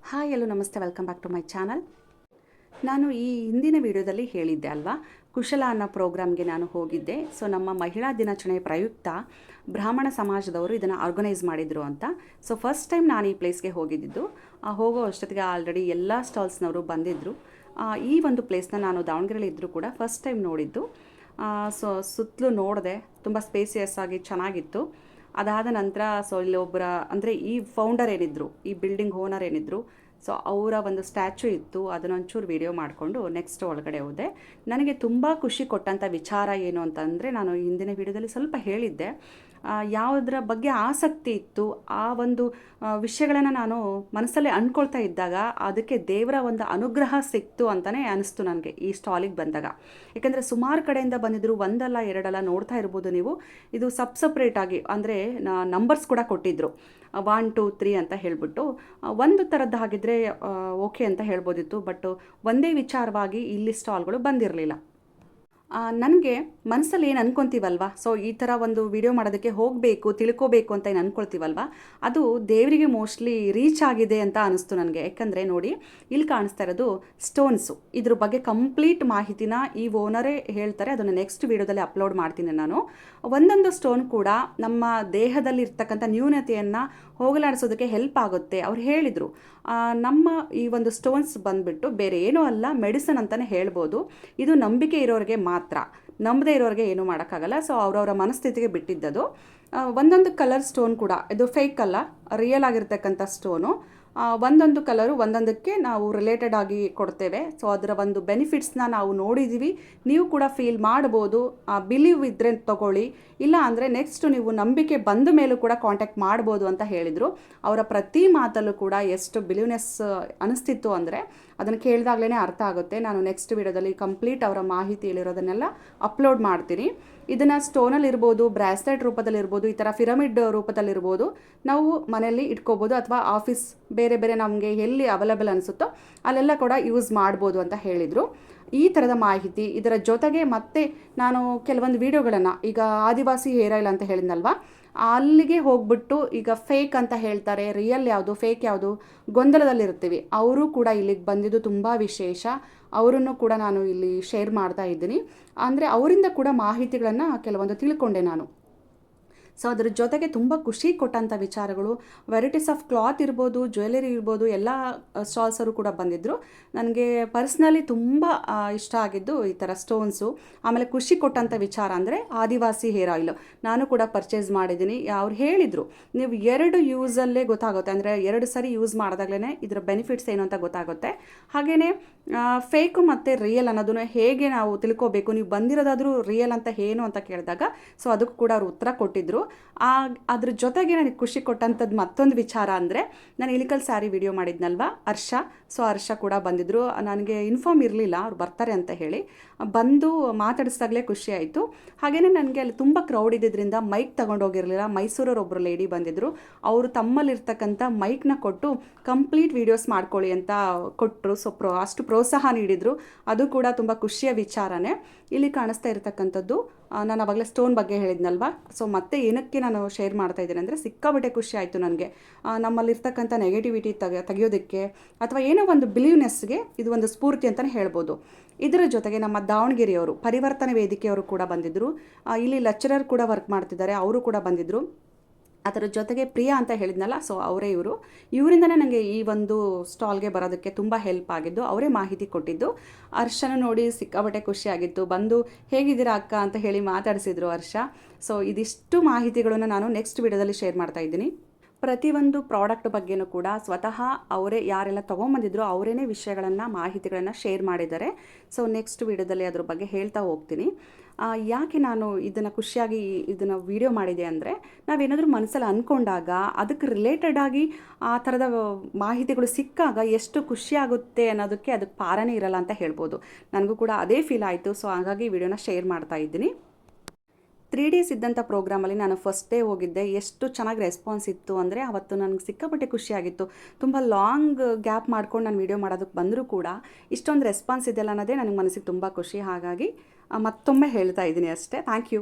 Hi hello ನಮಸ್ತೆ, welcome back to my channel. ನಾನು ಈ ಹಿಂದಿನ ವಿಡಿಯೋದಲ್ಲಿ ಹೇಳಿದ್ದೆ ಅಲ್ವಾ, ಕುಶಲ ಅನ್ನೋ ಪ್ರೋಗ್ರಾಮ್ಗೆ ನಾನು ಹೋಗಿದ್ದೆ. ಸೊ ನಮ್ಮ ಮಹಿಳಾ ದಿನಾಚರಣೆ ಪ್ರಯುಕ್ತ ಬ್ರಾಹ್ಮಣ ಸಮಾಜದವರು ಇದನ್ನು ಆರ್ಗನೈಸ್ ಮಾಡಿದರು ಅಂತ. ಸೊ ಫಸ್ಟ್ ಟೈಮ್ ನಾನು ಈ ಪ್ಲೇಸ್ಗೆ ಹೋಗಿದ್ದು. ಹೋಗೋ ಅಷ್ಟೊತ್ತಿಗೆ ಆಲ್ರೆಡಿ ಎಲ್ಲ ಸ್ಟಾಲ್ಸ್ನವರು ಬಂದಿದ್ದರು. ಈ ಒಂದು ಪ್ಲೇಸ್ನ ನಾನು ದಾವಣಗೆರೆಯಲ್ಲಿ ಇದ್ದರೂ ಕೂಡ ಫಸ್ಟ್ ಟೈಮ್ ನೋಡಿದ್ದು. ಸೊ ಸುತ್ತಲೂ ನೋಡಿದೆ, ತುಂಬ ಸ್ಪೇಸಿಯಸ್ ಆಗಿ ಚೆನ್ನಾಗಿತ್ತು. ಅದಾದ ನಂತರ ಸೊ ಇಲ್ಲಿ ಒಬ್ಬರ ಅಂದರೆ ಈ ಫೌಂಡರ್ ಏನಿದ್ರು, ಈ ಬಿಲ್ಡಿಂಗ್ ಓನರ್ ಏನಿದ್ರು, ಸೊ ಅವರ ಒಂದು ಸ್ಟ್ಯಾಚು ಇತ್ತು. ಅದನ್ನೊಂಚೂರು ವಿಡಿಯೋ ಮಾಡಿಕೊಂಡು ನೆಕ್ಸ್ಟ್ ಒಳಗಡೆ ಹೋದೆ. ನನಗೆ ತುಂಬ ಖುಷಿ ಕೊಟ್ಟಂಥ ವಿಚಾರ ಏನು ಅಂತಂದರೆ, ನಾನು ಹಿಂದಿನ ವಿಡಿಯೋದಲ್ಲಿ ಸ್ವಲ್ಪ ಹೇಳಿದ್ದೆ, ಯಾವುದರ ಬಗ್ಗೆ ಆಸಕ್ತಿ ಇತ್ತು ಆ ಒಂದು ವಿಷಯಗಳನ್ನು ನಾನು ಮನಸ್ಸಲ್ಲೇ ಅಂದ್ಕೊಳ್ತಾ ಇದ್ದಾಗ ಅದಕ್ಕೆ ದೇವರ ಒಂದು ಅನುಗ್ರಹ ಸಿಕ್ತು ಅಂತಲೇ ಅನಿಸ್ತು ನನಗೆ ಈ ಸ್ಟಾಲಿಗೆ ಬಂದಾಗ. ಯಾಕೆಂದರೆ ಸುಮಾರು ಕಡೆಯಿಂದ ಬಂದಿದ್ದರು, ಒಂದಲ್ಲ ಎರಡಲ್ಲ, ನೋಡ್ತಾ ಇರ್ಬೋದು ನೀವು. ಇದು ಸಪ್ರೇಟಾಗಿ ಅಂದರೆ ನಂಬರ್ಸ್ ಕೂಡ ಕೊಟ್ಟಿದ್ದರು, 1 2 3 ಅಂತ ಹೇಳಿಬಿಟ್ಟು. ಒಂದು ಥರದ್ದು ಹಾಗಿದ್ರೆ ಓಕೆ ಅಂತ ಹೇಳ್ಬೋದಿತ್ತು. ಬಟ್ ಒಂದೇ ವಿಚಾರವಾಗಿ ಇಲ್ಲಿ ಸ್ಟಾಲ್ಗಳು ಬಂದಿರಲಿಲ್ಲ. ನನಗೆ ಮನಸ್ಸಲ್ಲಿ ಏನು ಅಂದ್ಕೊತೀವಲ್ವ, ಸೊ ಈ ಥರ ಒಂದು ವಿಡಿಯೋ ಮಾಡೋದಕ್ಕೆ ಹೋಗಬೇಕು, ತಿಳ್ಕೋಬೇಕು ಅಂತ ಏನು ಅಂದ್ಕೊಳ್ತೀವಲ್ವ, ಅದು ದೇವರಿಗೆ ಮೋಸ್ಟ್ಲಿ ರೀಚ್ ಆಗಿದೆ ಅಂತ ಅನಿಸ್ತು ನನಗೆ. ಯಾಕಂದರೆ ನೋಡಿ, ಇಲ್ಲಿ ಕಾಣಿಸ್ತಾ ಇರೋದು ಸ್ಟೋನ್ಸು. ಇದ್ರ ಬಗ್ಗೆ ಕಂಪ್ಲೀಟ್ ಮಾಹಿತಿನ ಈ ಓನರೇ ಹೇಳ್ತಾರೆ. ಅದನ್ನು ನೆಕ್ಸ್ಟ್ ವಿಡಿಯೋದಲ್ಲಿ ಅಪ್ಲೋಡ್ ಮಾಡ್ತೀನಿ ನಾನು. ಒಂದೊಂದು ಸ್ಟೋನ್ ಕೂಡ ನಮ್ಮ ದೇಹದಲ್ಲಿ ಇರ್ತಕ್ಕಂಥ ನ್ಯೂನತೆಯನ್ನು ಹೋಗಲಾಡಿಸೋದಕ್ಕೆ ಹೆಲ್ಪ್ ಆಗುತ್ತೆ. ಅವ್ರು ಹೇಳಿದರು, ನಮ್ಮ ಈ ಒಂದು ಸ್ಟೋನ್ಸ್ ಬಂದುಬಿಟ್ಟು ಬೇರೆ ಏನೂ ಅಲ್ಲ, ಮೆಡಿಸನ್ ಅಂತಲೇ ಹೇಳ್ಬೋದು. ಇದು ನಂಬಿಕೆ ಇರೋರಿಗೆ ಮಾತ್ರ, ನಂಬದೇ ಇರೋರಿಗೆ ಏನೂ ಮಾಡೋಕ್ಕಾಗಲ್ಲ. ಸೊ ಅವರವರ ಮನಸ್ಥಿತಿಗೆ ಬಿಟ್ಟಿದ್ದದು. ಒಂದೊಂದು ಕಲರ್ ಸ್ಟೋನ್ ಕೂಡ ಇದು ಫೇಕ್ ಅಲ್ಲ, ರಿಯಲ್ ಆಗಿರ್ತಕ್ಕಂಥ ಸ್ಟೋನು. ಒಂದೊಂದು ಕಲರು ಒಂದೊಂದಕ್ಕೆ ನಾವು ರಿಲೇಟೆಡ್ ಆಗಿ ಕೊಡ್ತೇವೆ. ಸೊ ಅದರ ಒಂದು ಬೆನಿಫಿಟ್ಸ್ನ ನಾವು ನೋಡಿದ್ದೀವಿ, ನೀವು ಕೂಡ ಫೀಲ್ ಮಾಡ್ಬೋದು. ಬಿಲೀವ್ ಇದ್ದರೆ ತೊಗೊಳ್ಳಿ, ಇಲ್ಲ ಅಂದರೆ ನೆಕ್ಸ್ಟ್ ನೀವು ನಂಬಿಕೆ ಬಂದ ಮೇಲೂ ಕೂಡ ಕಾಂಟ್ಯಾಕ್ಟ್ ಮಾಡ್ಬೋದು ಅಂತ ಹೇಳಿದರು. ಅವರ ಪ್ರತಿ ಮಾತಲ್ಲೂ ಕೂಡ ಎಷ್ಟು ಬಿಲೀವ್ನೆಸ್ ಅನಿಸ್ತಿತ್ತು ಅಂದರೆ ಅದನ್ನು ಕೇಳಿದಾಗಲೇ ಅರ್ಥ ಆಗುತ್ತೆ. ನಾನು ನೆಕ್ಸ್ಟ್ ವಿಡಿಯೋದಲ್ಲಿ ಕಂಪ್ಲೀಟ್ ಅವರ ಮಾಹಿತಿಯಲ್ಲಿರೋದನ್ನೆಲ್ಲ ಅಪ್ಲೋಡ್ ಮಾಡ್ತೀನಿ. ಇದನ್ನು ಸ್ಟೋನಲ್ಲಿ ಇರ್ಬೋದು, ಬ್ರಾಸ್ಲೆಟ್ ರೂಪದಲ್ಲಿರ್ಬೋದು, ಈ ಥರ ಪಿರಮಿಡ್ ರೂಪದಲ್ಲಿರ್ಬೋದು, ನಾವು ಮನೆಯಲ್ಲಿ ಇಟ್ಕೋಬೋದು, ಅಥವಾ ಆಫೀಸ್ ಬೇರೆ ಬೇರೆ ನಮಗೆ ಎಲ್ಲಿ ಅವೈಲೇಬಲ್ ಅನಿಸುತ್ತೋ ಅಲ್ಲೆಲ್ಲ ಕೂಡ ಯೂಸ್ ಮಾಡ್ಬೋದು ಅಂತ ಹೇಳಿದರು. ಈ ಥರದ ಮಾಹಿತಿ ಇದರ ಜೊತೆಗೆ ಮತ್ತೆ ನಾನು ಕೆಲವೊಂದು ವೀಡಿಯೋಗಳನ್ನು, ಈಗ ಆದಿವಾಸಿ ಹೇರ್ ಆಯಿಲ್ ಅಂತ ಹೇಳಿದ್ನಲ್ವ, ಅಲ್ಲಿಗೆ ಹೋಗ್ಬಿಟ್ಟು ಈಗ ಫೇಕ್ ಅಂತ ಹೇಳ್ತಾರೆ, ರಿಯಲ್ ಯಾವುದು ಫೇಕ್ ಯಾವುದು ಗೊಂದಲದಲ್ಲಿರ್ತೀವಿ. ಅವರು ಕೂಡ ಇಲ್ಲಿಗೆ ಬಂದಿದ್ದು ತುಂಬ ವಿಶೇಷ. ಅವರನ್ನು ಕೂಡ ನಾನು ಇಲ್ಲಿ ಶೇರ್ ಮಾಡ್ತಾ ಇದ್ದೀನಿ. ಅಂದರೆ ಅವರಿಂದ ಕೂಡ ಮಾಹಿತಿಗಳನ್ನು ಕೆಲವೊಂದು ತಿಳ್ಕೊಂಡೆ ನಾನು. ಸೊ ಅದ್ರ ಜೊತೆಗೆ ತುಂಬ ಖುಷಿ ಕೊಟ್ಟಂಥ ವಿಚಾರಗಳು, ವೆರೈಟೀಸ್ ಆಫ್ ಕ್ಲಾತ್ ಇರ್ಬೋದು, ಜ್ಯುವೆಲರಿ ಇರ್ಬೋದು, ಎಲ್ಲ ಸ್ಟಾಲ್ಸರು ಕೂಡ ಬಂದಿದ್ದರು. ನನಗೆ ಪರ್ಸ್ನಲಿ ತುಂಬ ಇಷ್ಟ ಆಗಿದ್ದು ಈ ಥರ ಸ್ಟೋನ್ಸು. ಆಮೇಲೆ ಖುಷಿ ಕೊಟ್ಟಂಥ ವಿಚಾರ ಅಂದರೆ ಆದಿವಾಸಿ ಹೇರ್ ಆಯಿಲು ನಾನು ಕೂಡ ಪರ್ಚೇಸ್ ಮಾಡಿದ್ದೀನಿ. ಅವ್ರು ಹೇಳಿದರು, ನೀವು 2 ಯೂಸಲ್ಲೇ ಗೊತ್ತಾಗುತ್ತೆ, ಅಂದರೆ 2 ಸರಿ ಯೂಸ್ ಮಾಡಿದಾಗಲೇ ಇದರ ಬೆನಿಫಿಟ್ಸ್ ಏನು ಅಂತ ಗೊತ್ತಾಗುತ್ತೆ. ಹಾಗೆಯೇ ಫೇಕು ಮತ್ತು ರಿಯಲ್ ಅನ್ನೋದನ್ನು ಹೇಗೆ ನಾವು ತಿಳ್ಕೋಬೇಕು, ನೀವು ಬಂದಿರೋದಾದರೂ ರಿಯಲ್ ಅಂತ ಏನು ಅಂತ ಕೇಳಿದಾಗ ಸೊ ಅದಕ್ಕೂ ಕೂಡ ಅವರು ಉತ್ತರ ಕೊಟ್ಟಿದ್ದರು. ಅದ್ರ ಜೊತೆಗೆ ನನಗೆ ಖುಷಿ ಕೊಟ್ಟಂಥದ್ದು ಮತ್ತೊಂದು ವಿಚಾರ ಅಂದರೆ, ನಾನು ಇಲಿಕಲ್ ಸ್ಯಾರಿ ವಿಡಿಯೋ ಮಾಡಿದ್ನಲ್ವ, ಹರ್ಷ. ಸೊ ಹರ್ಷ ಕೂಡ ಬಂದಿದ್ದರು. ನನಗೆ ಇನ್ಫಾರ್ಮ್ ಇರಲಿಲ್ಲ ಅವ್ರು ಬರ್ತಾರೆ ಅಂತ ಹೇಳಿ. ಬಂದು ಮಾತಾಡಿಸಿದಾಗಲೇ ಖುಷಿ ಆಯಿತು. ಹಾಗೆಯೇ ನನಗೆ ಅಲ್ಲಿ ತುಂಬ ಕ್ರೌಡ್ ಇದ್ದಿದ್ದರಿಂದ ಮೈಕ್ ತೊಗೊಂಡೋಗಿರಲಿಲ್ಲ. ಮೈಸೂರವ್ರೊಬ್ಬರು ಲೇಡಿ ಬಂದಿದ್ದರು, ಅವರು ತಮ್ಮಲ್ಲಿರ್ತಕ್ಕಂಥ ಮೈಕ್ನ ಕೊಟ್ಟು ಕಂಪ್ಲೀಟ್ ವೀಡಿಯೋಸ್ ಮಾಡ್ಕೊಳ್ಳಿ ಅಂತ ಕೊಟ್ಟರು. ಸೊ ಅಷ್ಟು ಪ್ರೋತ್ಸಾಹ ನೀಡಿದರು. ಅದು ಕೂಡ ತುಂಬ ಖುಷಿಯ ವಿಚಾರನೇ. ಇಲ್ಲಿ ಕಾಣಿಸ್ತಾ ಇರತಕ್ಕಂಥದ್ದು ನಾನು ಆವಾಗಲೇ ಸ್ಟೋನ್ ಬಗ್ಗೆ ಹೇಳಿದ್ನಲ್ವ. ಸೊ ಮತ್ತೆ ಏನಕ್ಕೆ ನಾನು ಶೇರ್ ಮಾಡ್ತಾ ಇದ್ದೀನಿ ಅಂದರೆ, ಸಿಕ್ಕಾಬಟ್ಟೆ ಖುಷಿ ಆಯಿತು ನನಗೆ. ನಮ್ಮಲ್ಲಿರ್ತಕ್ಕಂಥ ನೆಗೆಟಿವಿಟಿ ತೆಗೆಯೋದಕ್ಕೆ ಅಥವಾ ಏನೋ ಒಂದು ಬಿಲೀವ್ನೆಸ್ಗೆ ಇದು ಒಂದು ಸ್ಫೂರ್ತಿ ಅಂತಲೇ ಹೇಳ್ಬೋದು. ಇದರ ಜೊತೆಗೆ ನಮ್ಮ ದಾವಣಗೆರೆಯವರು ಪರಿವರ್ತನೆ ವೇದಿಕೆಯವರು ಕೂಡ ಬಂದಿದ್ದರು. ಇಲ್ಲಿ ಲೆಕ್ಚರರ್ ಕೂಡ ವರ್ಕ್ ಮಾಡ್ತಿದ್ದಾರೆ, ಅವರು ಕೂಡ ಬಂದಿದ್ದರು. ಅದರ ಜೊತೆಗೆ ಪ್ರಿಯಾ ಅಂತ ಹೇಳಿದ್ನಲ್ಲ, ಸೊ ಅವರೇ ಇವರಿಂದನೇ ನನಗೆ ಈ ಒಂದು ಸ್ಟಾಲ್ಗೆ ಬರೋದಕ್ಕೆ ತುಂಬ ಹೆಲ್ಪ್ ಆಗಿದ್ದು, ಅವರೇ ಮಾಹಿತಿ ಕೊಟ್ಟಿದ್ದು. ಹರ್ಷನ ನೋಡಿ ಸಿಕ್ಕಾಬಟ್ಟೆ ಖುಷಿಯಾಗಿತ್ತು. ಬಂದು ಹೇಗಿದ್ದೀರಾ ಅಕ್ಕ ಅಂತ ಹೇಳಿ ಮಾತಾಡಿಸಿದ್ರು ಹರ್ಷ. ಸೊ ಇದಿಷ್ಟು ಮಾಹಿತಿಗಳನ್ನು ನಾನು ನೆಕ್ಸ್ಟ್ ವಿಡಿಯೋದಲ್ಲಿ ಶೇರ್ ಮಾಡ್ತಾ ಇದ್ದೀನಿ. ಪ್ರತಿಯೊಂದು ಪ್ರಾಡಕ್ಟ್ ಬಗ್ಗೆನೂ ಕೂಡ ಸ್ವತಃ ಅವರೇ ಯಾರೆಲ್ಲ ತೊಗೊಂಬಂದಿದ್ರು ಅವರೇ ವಿಷಯಗಳನ್ನು, ಮಾಹಿತಿಗಳನ್ನು ಶೇರ್ ಮಾಡಿದ್ದಾರೆ. ಸೊ ನೆಕ್ಸ್ಟ್ ವಿಡಿಯೋದಲ್ಲಿ ಅದ್ರ ಬಗ್ಗೆ ಹೇಳ್ತಾ ಹೋಗ್ತೀನಿ. ಯಾಕೆ ನಾನು ಇದನ್ನು ಖುಷಿಯಾಗಿ ಇದನ್ನು ವಿಡಿಯೋ ಮಾಡಿದೆ ಅಂದರೆ, ನಾವೇನಾದರೂ ಮನಸ್ಸಲ್ಲಿ ಅಂದ್ಕೊಂಡಾಗ ಅದಕ್ಕೆ ರಿಲೇಟೆಡ್ ಆಗಿ ಆ ಥರದ ಮಾಹಿತಿಗಳು ಸಿಕ್ಕಾಗ ಎಷ್ಟು ಖುಷಿಯಾಗುತ್ತೆ ಅನ್ನೋದಕ್ಕೆ ಅದಕ್ಕೆ ಪಾರನೇ ಇರಲ್ಲ ಅಂತ ಹೇಳ್ಬೋದು. ನನಗೂ ಕೂಡ ಅದೇ ಫೀಲ್ ಆಯಿತು. ಸೊ ಹಾಗಾಗಿ ವಿಡಿಯೋನ ಶೇರ್ ಮಾಡ್ತಾ ಇದ್ದೀನಿ. 3 ಡೇಸ್ ಇದ್ದಂಥ ಪ್ರೋಗ್ರಾಮಲ್ಲಿ ನಾನು ಫಸ್ಟ್ ಡೇ ಹೋಗಿದ್ದೆ. ಎಷ್ಟು ಚೆನ್ನಾಗಿ ರೆಸ್ಪಾನ್ಸ್ ಇತ್ತು ಅಂದರೆ ಅವತ್ತು ನನಗೆ ಸಿಕ್ಕಾಪಟ್ಟೆ ಖುಷಿಯಾಗಿತ್ತು. ತುಂಬ ಲಾಂಗ್ ಗ್ಯಾಪ್ ಮಾಡ್ಕೊಂಡು ನಾನು ವೀಡಿಯೋ ಮಾಡೋದಕ್ಕೆ ಬಂದರೂ ಕೂಡ ಇಷ್ಟೊಂದು ರೆಸ್ಪಾನ್ಸ್ ಇದೆಯಲ್ಲ ಅನ್ನೋದೇ ನನಗೆ ಮನಸ್ಸಿಗೆ ತುಂಬ ಖುಷಿ. ಹಾಗಾಗಿ ಮತ್ತೊಮ್ಮೆ ಹೇಳ್ತಾ ಇದ್ದೀನಿ ಅಷ್ಟೇ. Thank you.